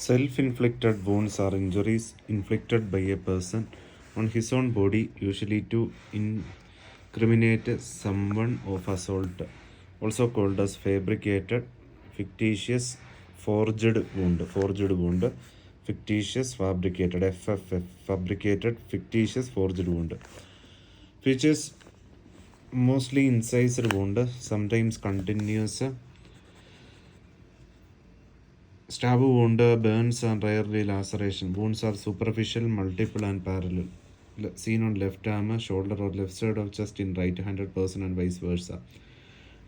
Self-inflicted wounds are injuries inflicted by a person on his own body, usually to incriminate someone of assault, also called as fabricated, fictitious, forged wound, fictitious, fabricated, FFF, fabricated, fictitious, forged wound. Features mostly incised wound, sometimes continuous. Stab wound, burns, and rarely laceration. Wounds are superficial, multiple, and parallel. Seen on left arm, shoulder, or left side of chest in right-handed person, and vice versa.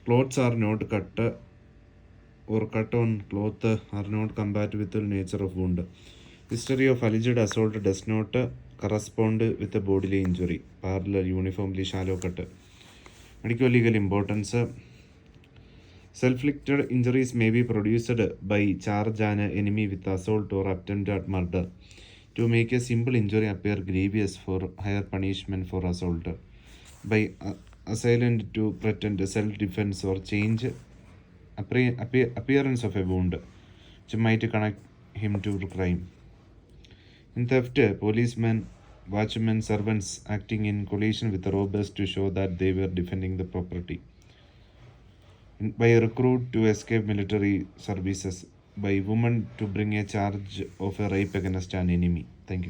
Clothes are not cut or cut on cloth are not compatible with the nature of wound. History of alleged assault does not correspond with a bodily injury. Parallel, uniformly shallow cut. Medical legal importance. Self-inflicted injuries may be produced by charge an enemy with assault or attempt at murder to make a simple injury appear grievous for higher punishment for assault, by assailant to pretend self-defense or change appearance of a wound which might connect him to crime. In theft, policemen, watchmen, servants acting in collision with the robbers to show that they were defending the property. By a recruit to escape military services, by women to bring a charge of a rape against an enemy. Thank you.